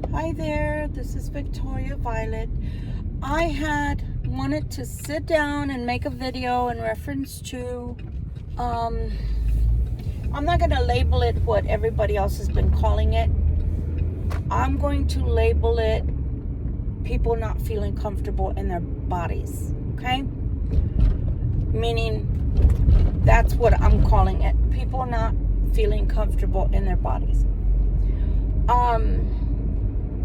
Hi there, this is Victoria Violet. I had wanted to sit down and make a video in reference to, I'm not going to label it what everybody else has been calling it. I'm going to label it people not feeling comfortable in their bodies, okay? Meaning, that's what I'm calling it. People not feeling comfortable in their bodies.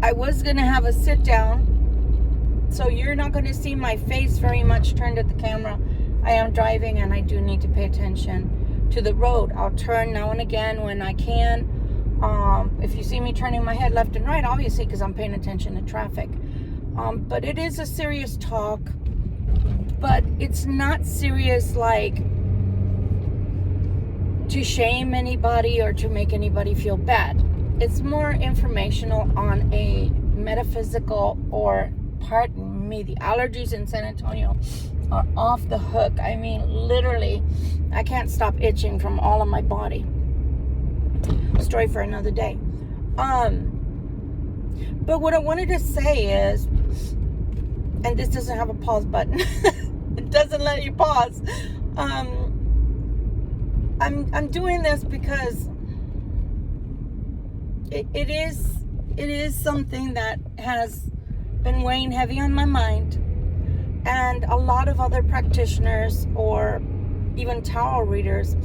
I was going to have a sit down, so you're not going to see my face very much turned at the camera. I am driving and I do need to pay attention to the road. I'll turn now and again when I can. If you see me turning my head left and right, obviously because I'm paying attention to traffic. But it is a serious talk, but it's not serious like to shame anybody or to make anybody feel bad. It's more informational on a metaphysical, or pardon me, the allergies in San Antonio are off the hook. I mean, literally, I can't stop itching from all of my body. Story for another day. But what I wanted to say is, and this doesn't have a pause button. It doesn't let you pause. I'm doing this because it is something that has been weighing heavy on my mind, and a lot of other practitioners or even tarot readers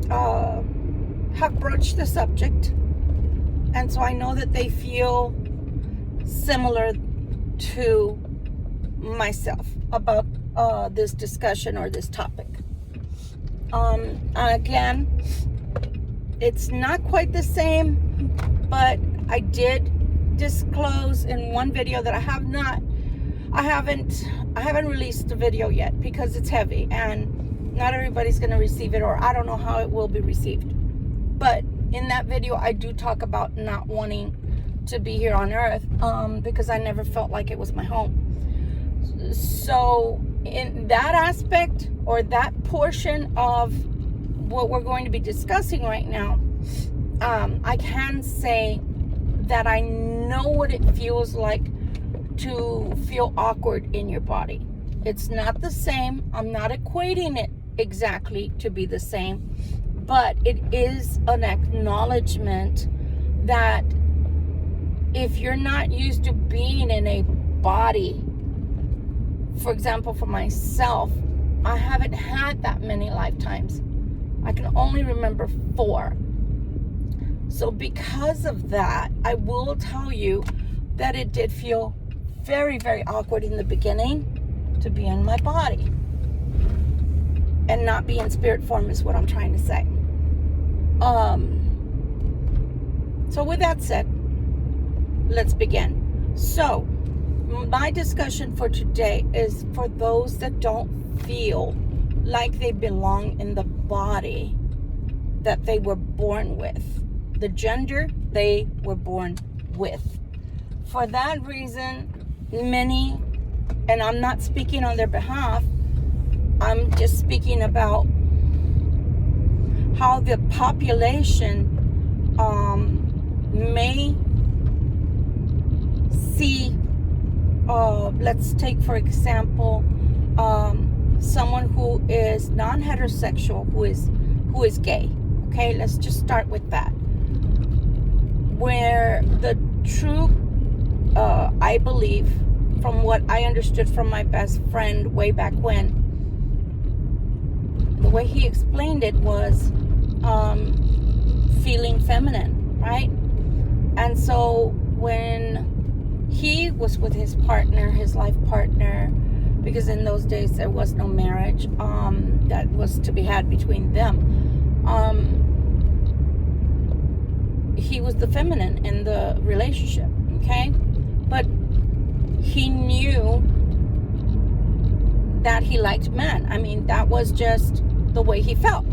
have broached the subject, and so I know that they feel similar to myself about this discussion or this topic. Again, it's not quite the same, but I did disclose in one video that I haven't released the video yet because it's heavy and not everybody's going to receive it, or I don't know how it will be received. But in that video, I do talk about not wanting to be here on earth because I never felt like it was my home. So in that aspect, or that portion of what we're going to be discussing right now, I can say that I know what it feels like to feel awkward in your body. It's not the same. I'm not equating it exactly to be the same, but it is an acknowledgement that if you're not used to being in a body, for example, for myself, I haven't had that many lifetimes. I can only remember 4. So because of that, I will tell you that it did feel very, very awkward in the beginning to be in my body and not be in spirit form is what I'm trying to say. So with that said, let's begin. So my discussion for today is for those that don't feel like they belong in the body that they were born with, the gender they were born with. For that reason, many, and I'm not speaking on their behalf, I'm just speaking about how the population may see, let's take for example, someone who is non-heterosexual, who is gay. Okay, let's just start with that. Where the true, I believe, from what I understood from my best friend way back when, the way he explained it was feeling feminine, right? And so when he was with his partner, his life partner, because in those days there was no marriage that was to be had between them, he was the feminine in the relationship, okay? But he knew that he liked men. I mean, that was just the way he felt,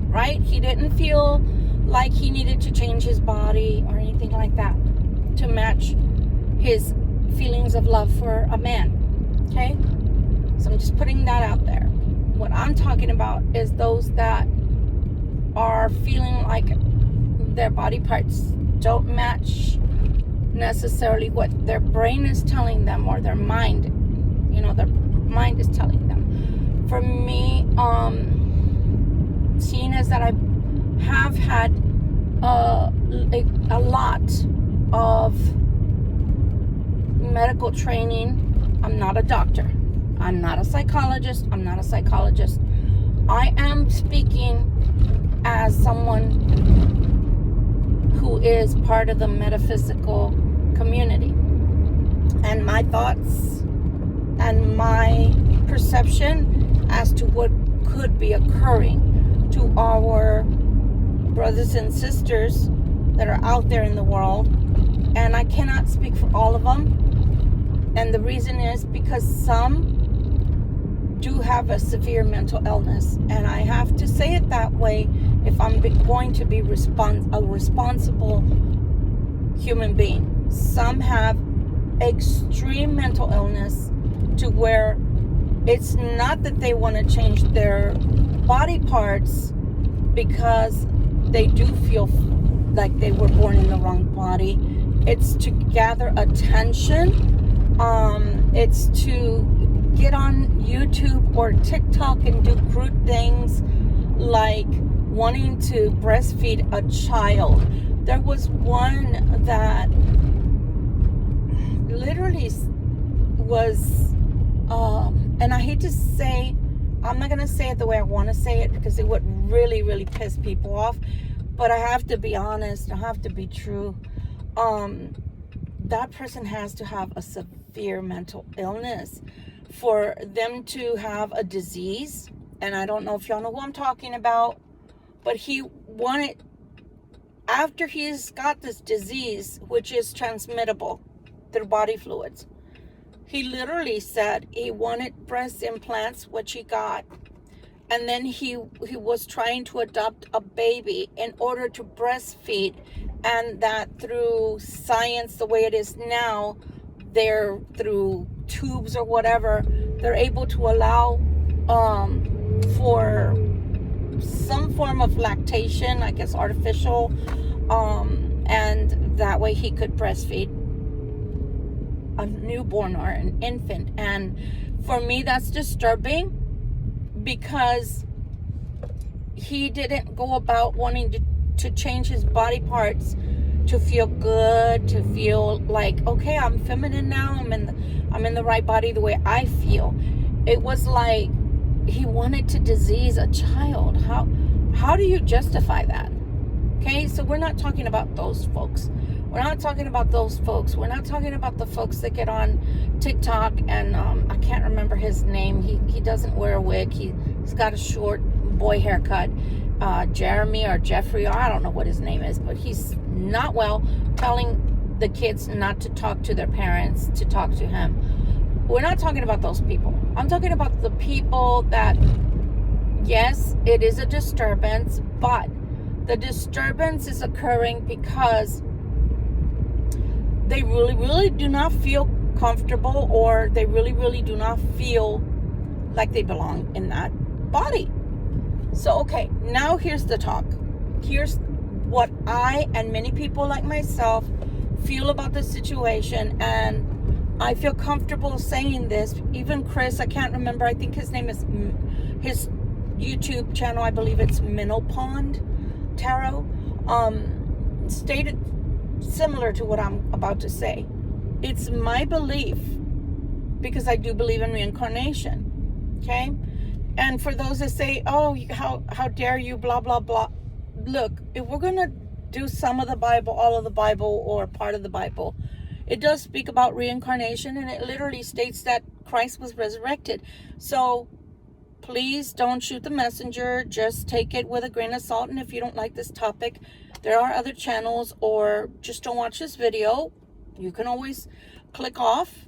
right? He didn't feel like he needed to change his body or anything like that to match his feelings of love for a man, okay? So I'm just putting that out there. What I'm talking about is those that are feeling like their body parts don't match necessarily what their brain is telling them, or their mind, their mind is telling them. For me, seeing as that I have had a lot of medical training. I'm not a doctor. I'm not a psychologist. I am speaking as someone who is part of the metaphysical community. And my thoughts and my perception as to what could be occurring to our brothers and sisters that are out there in the world. And I cannot speak for all of them. And the reason is because some do have a severe mental illness. And I have to say it that way if I'm going to be a responsible human being. Some have extreme mental illness to where it's not that they want to change their body parts because they do feel like they were born in the wrong body. It's to gather attention. It's to get on YouTube or TikTok and do crude things like wanting to breastfeed a child. There was one that literally was, and I hate to say, I'm not going to say it the way I want to say it because it would really, really piss people off. But I have to be honest. I have to be true. That person has to have a severe mental illness for them to have a disease. And I don't know if y'all know who I'm talking about. But he wanted, after he's got this disease, which is transmittable through body fluids, he literally said he wanted breast implants, which he got. And then he was trying to adopt a baby in order to breastfeed. And that through science, the way it is now, they're through tubes or whatever, they're able to allow for some form of lactation, I guess artificial, and that way he could breastfeed a newborn or an infant. And for me, that's disturbing because he didn't go about wanting to change his body parts to feel good, to feel like, okay, I'm feminine now, I'm in the right body the way I feel. It was like he wanted to disease a child. How do you justify that? Okay, so we're not talking about those folks. We're not talking about those folks. We're not talking about the folks that get on TikTok and I can't remember his name. He doesn't wear a wig. He's got a short boy haircut. Jeremy or Jeffrey, or I don't know what his name is, but he's not well, telling the kids not to talk to their parents, to talk to him. We're not talking about those people. I'm talking about the people that, yes, it is a disturbance, but the disturbance is occurring because they really, really do not feel comfortable, or they really, really do not feel like they belong in that body. So, okay, now here's the talk. Here's what I and many people like myself feel about the situation, and I feel comfortable saying this. Even Chris, I can't remember, I think his name is, his YouTube channel, I believe it's Minnow Pond Tarot, stated similar to what I'm about to say. It's my belief, because I do believe in reincarnation, okay? And for those that say, oh, how dare you, blah, blah, blah. Look, if we're going to do some of the Bible, all of the Bible, or part of the Bible, it does speak about reincarnation, and it literally states that Christ was resurrected. So please don't shoot the messenger. Just take it with a grain of salt. And if you don't like this topic, there are other channels, or just don't watch this video. You can always click off.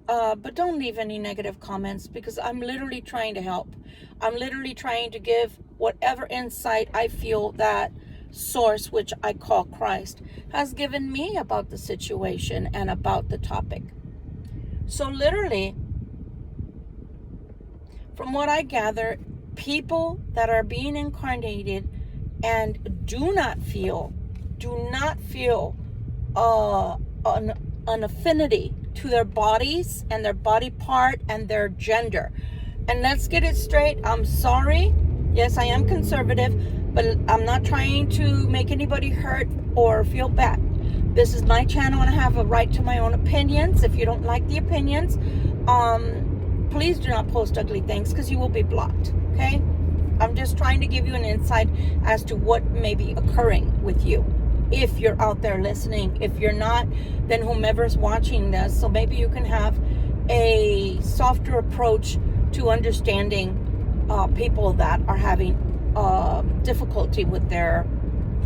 But don't leave any negative comments, because I'm literally trying to help. I'm literally trying to give whatever insight I feel that source, which I call Christ, has given me about the situation and about the topic. So literally, from what I gather, people that are being incarnated and do not feel an affinity to their bodies and their body part and their gender. And let's get it straight. I'm sorry. Yes, I am conservative, but I'm not trying to make anybody hurt or feel bad. This is my channel and I have a right to my own opinions. If you don't like the opinions, please do not post ugly things because you will be blocked, okay? I'm just trying to give you an insight as to what may be occurring with you. If you're out there listening, if you're not, then whomever's watching this, so maybe you can have a softer approach to understanding people that are having difficulty with their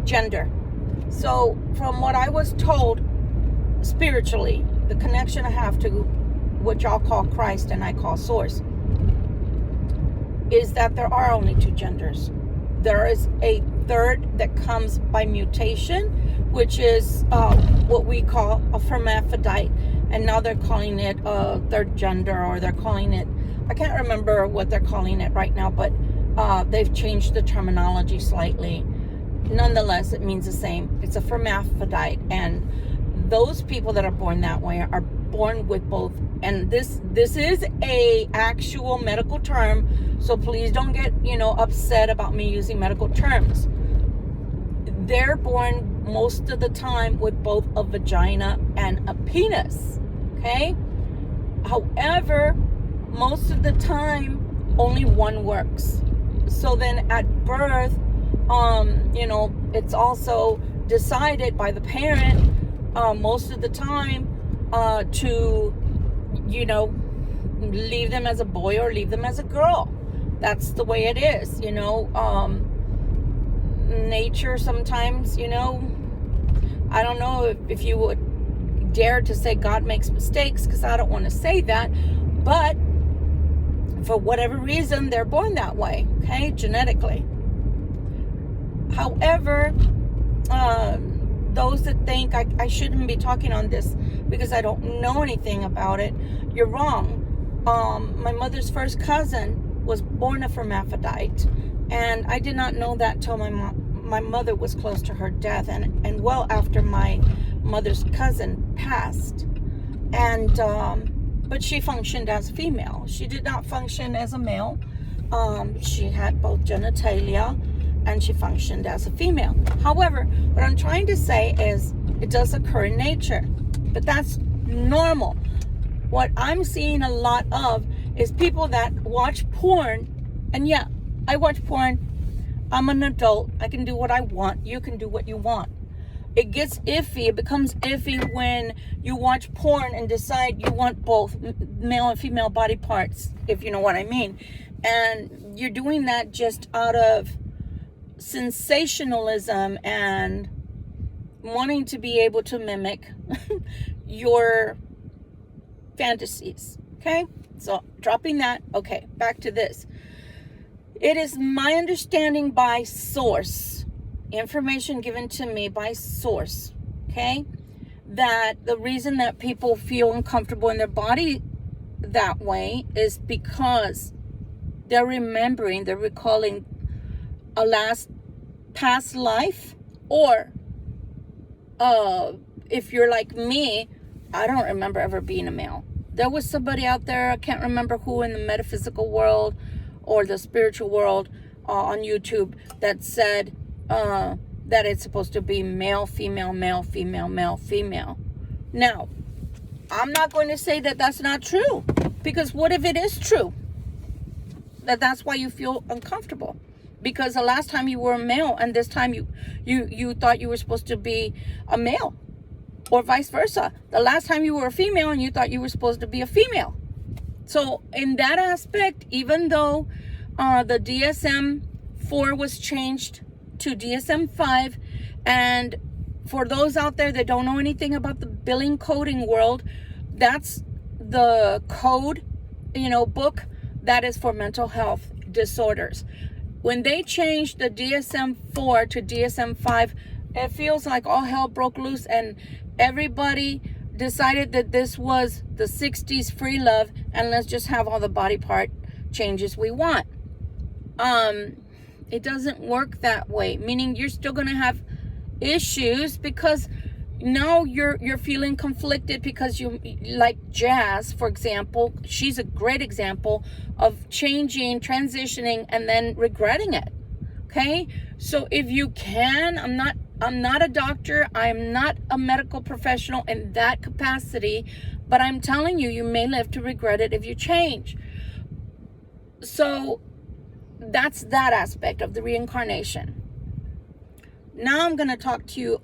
gender. So from what I was told spiritually, the connection I have to what y'all call Christ and I call Source, is that there are only two genders. There is a third that comes by mutation, which is what we call a hermaphrodite, and now they're calling it a third gender, or they're calling it, I can't remember what they're calling it right now, but they've changed the terminology slightly. Nonetheless, it means the same. It's a hermaphrodite, and those people that are born that way are born with both. And this is a actual medical term, so please don't get upset about me using medical terms. They're born most of the time with both a vagina and a penis, okay? However, most of the time only one works. So then at birth, it's also decided by the parent most of the time to leave them as a boy or leave them as a girl. That's the way it is. Nature sometimes, I don't know if you would dare to say God makes mistakes, because I don't want to say that, but for whatever reason they're born that way, okay, genetically. However, those that think I shouldn't be talking on this because I don't know anything about it, you're wrong. My mother's first cousin was born a hermaphrodite, and I did not know that till my mother was close to her death, and well after my mother's cousin passed. And but she functioned as a female. She did not function as a male. She had both genitalia, and she functioned as a female. However, what I'm trying to say is it does occur in nature, but that's normal. What I'm seeing a lot of is people that watch porn, and yeah, I watch porn. I'm an adult. I can do what I want. You can do what you want. It gets iffy. It becomes iffy when you watch porn and decide you want both male and female body parts, if you know what I mean. And you're doing that just out of sensationalism and wanting to be able to mimic your fantasies. Okay, so dropping that. Okay, back to this. It is my understanding by source, information given to me by source, okay, that the reason that people feel uncomfortable in their body that way is because they're recalling a past life, or if you're like me, I don't remember ever being a male. There was somebody out there, I can't remember who, in the metaphysical world or the spiritual world on YouTube, that said that it's supposed to be male, female, male, female, male, female. Now, I'm not going to say that that's not true, because what if it is true? That's why you feel uncomfortable, because the last time you were a male and this time you thought you were supposed to be a male, or vice versa. The last time you were a female and you thought you were supposed to be a female. So in that aspect, even though the DSM-4 was changed to DSM-5, and for those out there that don't know anything about the billing coding world, that's the code, book that is for mental health disorders. When they changed the DSM-4 to DSM-5, it feels like all hell broke loose, and everybody decided that this was the 60s free love, and let's just have all the body part changes we want. It doesn't work that way, meaning you're still going to have issues, because Now you're feeling conflicted because you, like Jazz, for example, she's a great example of changing, transitioning, and then regretting it. Okay? So if you can, I'm not a doctor, I'm not a medical professional in that capacity, but I'm telling you, you may live to regret it if you change. So that's that aspect of the reincarnation. Now I'm going to talk to you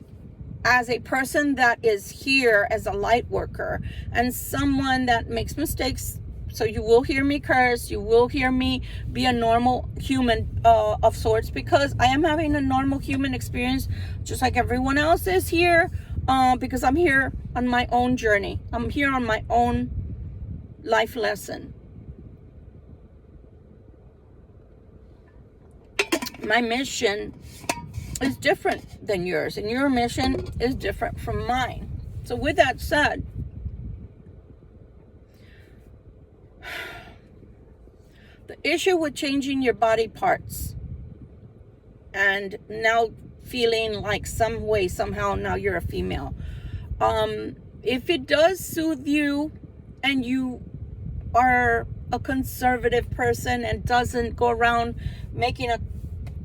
as a person that is here as a light worker and someone that makes mistakes. So you will hear me curse, you will hear me be a normal human of sorts, because I am having a normal human experience just like everyone else is here, because I'm here on my own journey. I'm here on my own life lesson. My mission is different than yours, and your mission is different from mine. So with that said, the issue with changing your body parts and now feeling like some way, somehow now you're a female. If it does soothe you and you are a conservative person and doesn't go around making a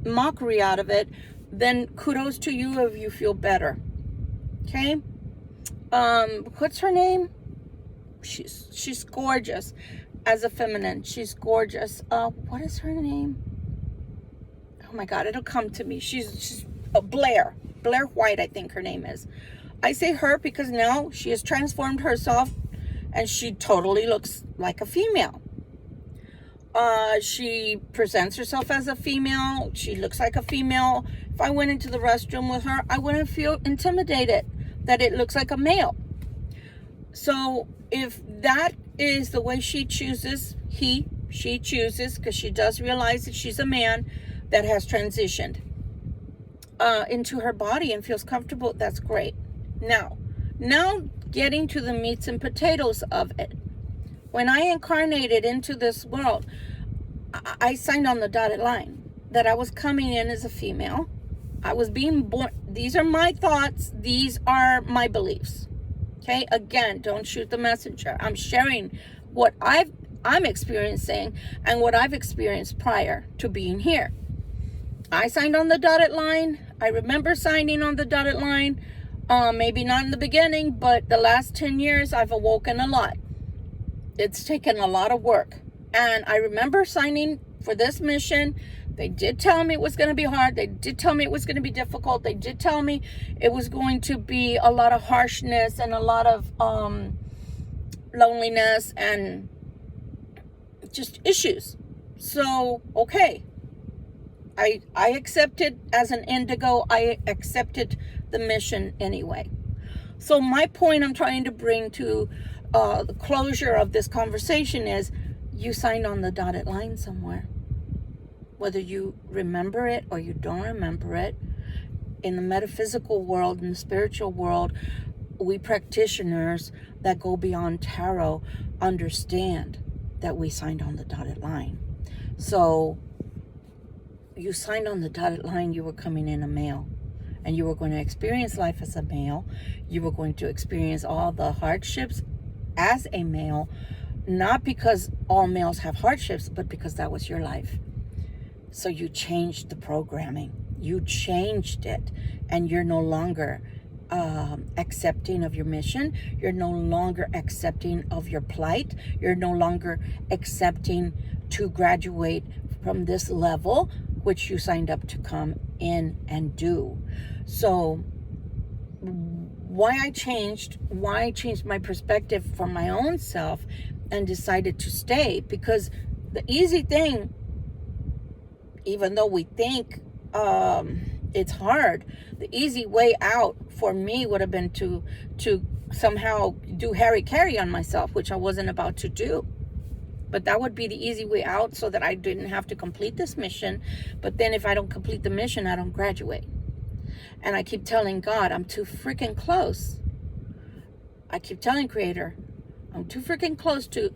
mockery out of it, then kudos to you if you feel better. Okay? What's her name? She's gorgeous. As a feminine, she's gorgeous. What is her name? Oh my God, it'll come to me. She's Blair White, I think her name is. I say her because now she has transformed herself and she totally looks like a female. She presents herself as a female. She looks like a female. If I went into the restroom with her, I wouldn't feel intimidated that it looks like a male. So if that is the way she chooses, she chooses, because she does realize that she's a man that has transitioned into her body and feels comfortable, that's great. Now getting to the meats and potatoes of it. When I incarnated into this world, I signed on the dotted line that I was coming in as a female. I was being born. These are my thoughts. These are my beliefs. Okay, again, don't shoot the messenger. I'm sharing what I'm experiencing and what I've experienced prior to being here. I signed on the dotted line. I remember signing on the dotted line. Maybe not in the beginning, but the last 10 years, I've awoken a lot. It's taken a lot of work. And I remember signing for this mission. They did tell me it was going to be hard. They did tell me it was going to be difficult. They did tell me it was going to be a lot of harshness and a lot of loneliness and just issues. So, okay. I accepted as an indigo. I accepted the mission anyway. So my point I'm trying to bring to the closure of this conversation is you signed on the dotted line somewhere. Whether you remember it or you don't remember it, in the metaphysical world, in the spiritual world, we practitioners that go beyond tarot understand that we signed on the dotted line. So you signed on the dotted line, you were coming in a male. And you were going to experience life as a male. You were going to experience all the hardships as a male. Not because all males have hardships, but because that was your life. So you changed the programming. You changed it. And you're no longer accepting of your mission. You're no longer accepting of your plight. You're no longer accepting to graduate from this level, which you signed up to come in and do. So why I changed my perspective for my own self and decided to stay, because the easy thing, even though we think it's hard, the easy way out for me would have been to somehow do Harry Carey on myself, which I wasn't about to do. But that would be the easy way out so that I didn't have to complete this mission. But then if I don't complete the mission, I don't graduate. And I keep telling God, I'm too freaking close. I keep telling Creator, I'm too freaking close to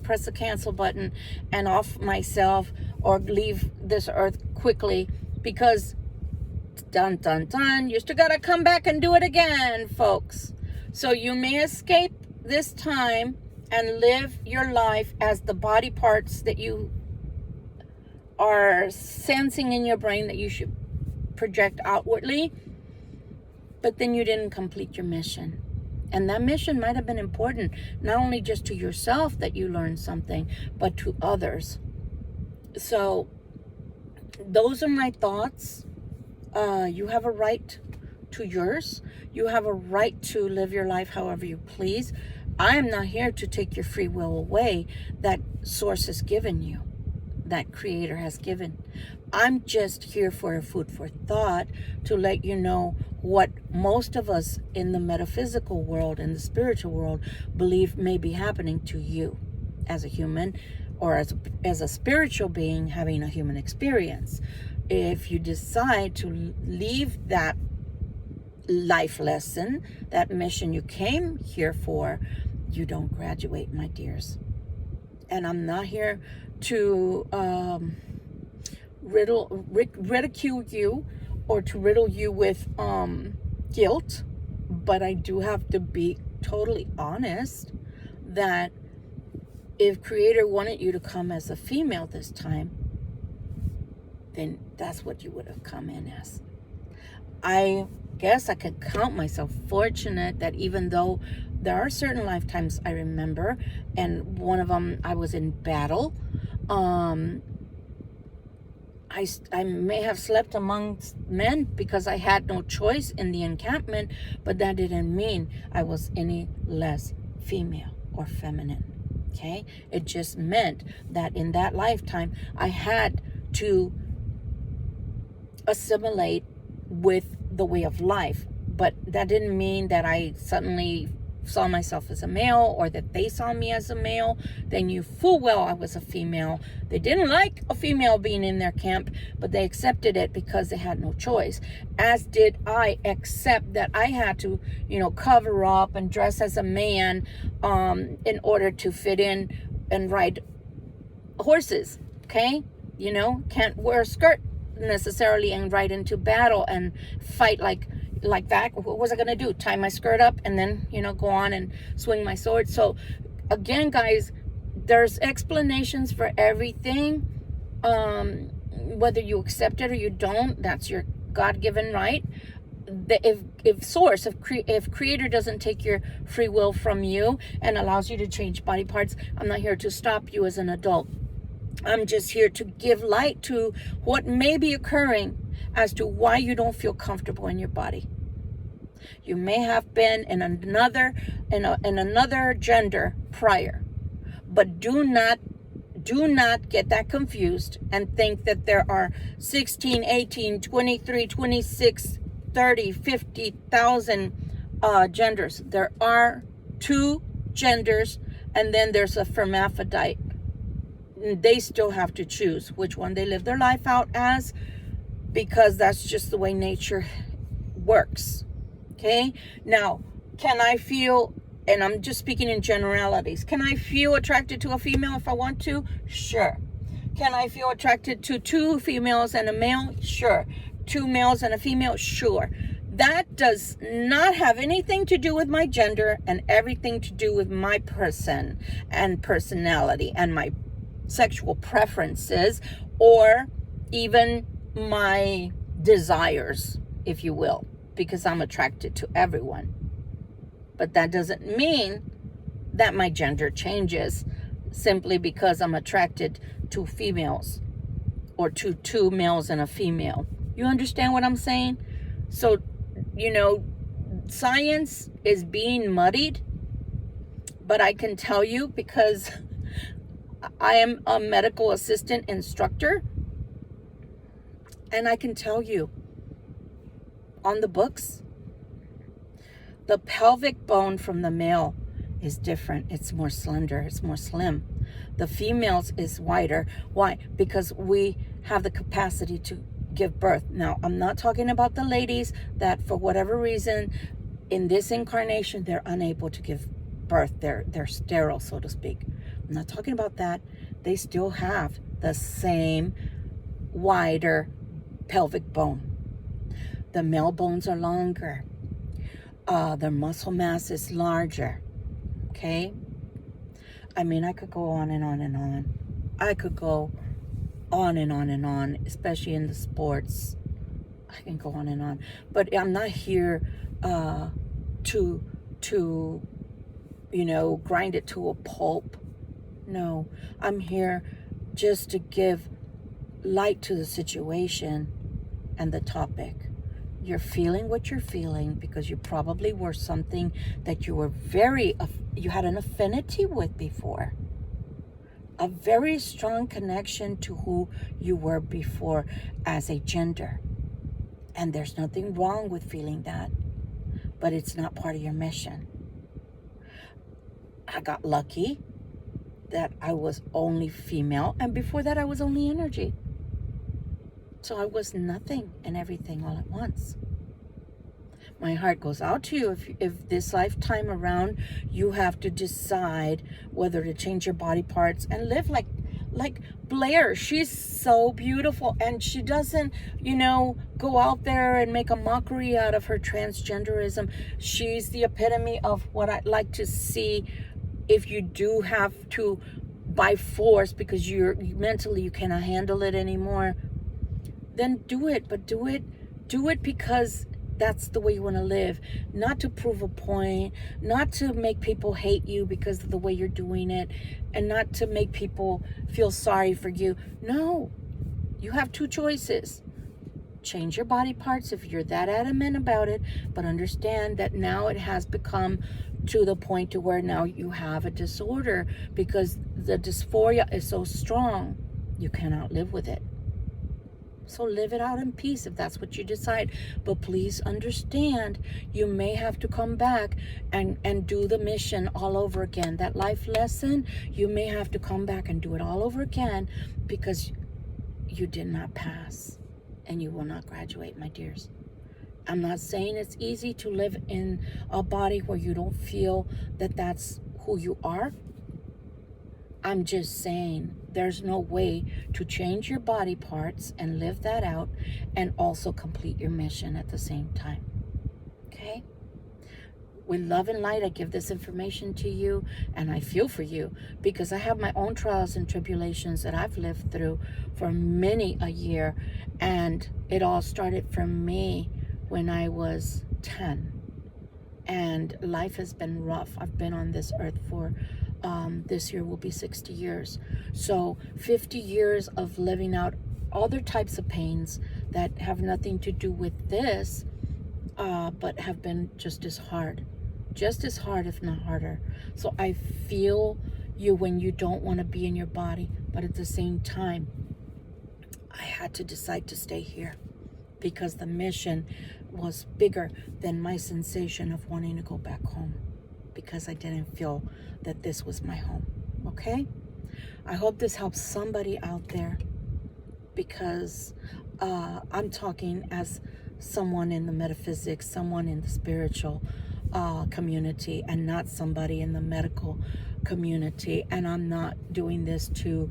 press the cancel button and off myself or leave this earth quickly, because dun dun dun, you still gotta come back and do it again, folks. So you may escape this time and live your life as the body parts that you are sensing in your brain that you should project outwardly, but then you didn't complete your mission. And that mission might have been important, not only just to yourself that you learned something, but to others. So those are my thoughts. You have a right to yours. You have a right to live your life however you please. I am not here to take your free will away that source has given you, that creator has given. I'm just here for a food for thought to let you know what most of us in the metaphysical world and the spiritual world believe may be happening to you as a human, or as a spiritual being having a human experience. If you decide to leave that life lesson, that mission you came here for, you don't graduate, my dears. And I'm not here to ridicule you or to riddle you with guilt, but I do have to be totally honest that if Creator wanted you to come as a female this time, then that's what you would have come in as. I guess I could count myself fortunate that even though there are certain lifetimes I remember, and one of them I was in battle, I may have slept amongst men because I had no choice in the encampment, but that didn't mean I was any less female or feminine. Okay? It just meant that in that lifetime, I had to assimilate with the way of life. But that didn't mean that I suddenly saw myself as a male, or that they saw me as a male. They knew full well I was a female. They didn't like a female being in their camp, but they accepted it because they had no choice. As did I accept that I had to, cover up and dress as a man in order to fit in and ride horses. Okay? Can't wear a skirt necessarily and ride into battle and fight like that. What was I gonna do? Tie my skirt up and then go on and swing my sword? So again, guys, there's explanations for everything. Whether you accept it or you don't, that's your God-given right. If Creator doesn't take your free will from you and allows you to change body parts, I'm not here to stop you as an adult. I'm just here to give light to what may be occurring as to why you don't feel comfortable in your body. You may have been in another gender prior, but do not get that confused and think that there are 16, 18, 23, 26, 30, 50,000 genders. There are 2 genders, and then there's a hermaphrodite. They still have to choose which one they live their life out as, because that's just the way nature works. Okay? Now, can I feel, and I'm just speaking in generalities, can I feel attracted to a female if I want to? Sure. Can I feel attracted to 2 females and a male? Sure. 2 males and a female? Sure. That does not have anything to do with my gender and everything to do with my person and personality and my sexual preferences, or even my desires, if you will, because I'm attracted to everyone. But that doesn't mean that my gender changes simply because I'm attracted to females or to 2 males and a female. You understand what I'm saying? So, science is being muddied, but I can tell you, because I am a medical assistant instructor, and I can tell you, on the books, the pelvic bone from the male is different. It's more slender. It's more slim. The female's is wider. Why? Because we have the capacity to give birth. Now, I'm not talking about the ladies that for whatever reason in this incarnation they're unable to give birth. They're sterile, so to speak. I'm not talking about that. They still have the same wider pelvic bone. The male bones are longer. Their muscle mass is larger. Okay? I mean, I could go on and on and on. I could go on and on and on, especially in the sports. I can go on and on. But I'm not here to grind it to a pulp. No, I'm here just to give light to the situation and the topic. You're feeling what you're feeling because you probably were something that you had an affinity with before. A very strong connection to who you were before as a gender. And there's nothing wrong with feeling that, but it's not part of your mission. I got lucky that I was only female, and before that I was only energy. So I was nothing and everything all at once. My heart goes out to you if this lifetime around you have to decide whether to change your body parts and live like Blair. She's so beautiful, and she doesn't, go out there and make a mockery out of her transgenderism. She's the epitome of what I'd like to see. If you do have to, by force, because you're mentally you cannot handle it anymore, then do it. But do it because that's the way you want to live, not to prove a point, not to make people hate you because of the way you're doing it, and not to make people feel sorry for you. No, you have two choices. Change your body parts if you're that adamant about it, but understand that now it has become to the point to where now you have a disorder because the dysphoria is so strong, you cannot live with it. So live it out in peace if that's what you decide. But please understand, you may have to come back and do the mission all over again. That life lesson, you may have to come back and do it all over again because you did not pass and you will not graduate, my dears. I'm not saying it's easy to live in a body where you don't feel that that's who you are. I'm just saying there's no way to change your body parts and live that out and also complete your mission at the same time. Okay? With love and light, I give this information to you, and I feel for you because I have my own trials and tribulations that I've lived through for many a year, and it all started from me when I was 10. And life has been rough. I've been on this earth for this year will be 60 years. So 50 years of living out other types of pains that have nothing to do with this, but have been just as hard, if not harder. So I feel you when you don't want to be in your body, but at the same time, I had to decide to stay here because the mission was bigger than my sensation of wanting to go back home, because I didn't feel that this was my home. Okay? I hope this helps somebody out there, because I'm talking as someone in the metaphysics, someone in the spiritual community, and not somebody in the medical community. And I'm not doing this to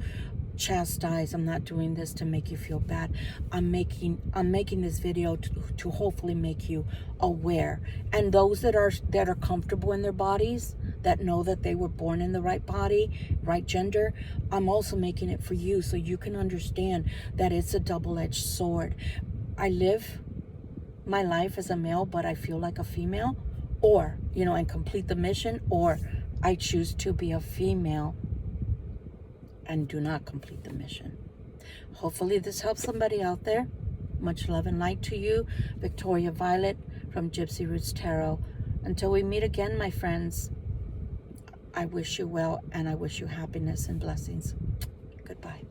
chastise. I'm not doing this to make you feel bad. I'm making this video to hopefully make you aware, and those that are comfortable in their bodies, that know that they were born in the right body, right gender. I'm also making it for you so you can understand that it's a double-edged sword. I live my life as a male, but I feel like a female, or and complete the mission, or I choose to be a female and do not complete the mission. Hopefully this helps somebody out there. Much love and light to you. Victoria Violet from Gypsy Roots Tarot. Until we meet again, my friends, I wish you well, and I wish you happiness and blessings. Goodbye.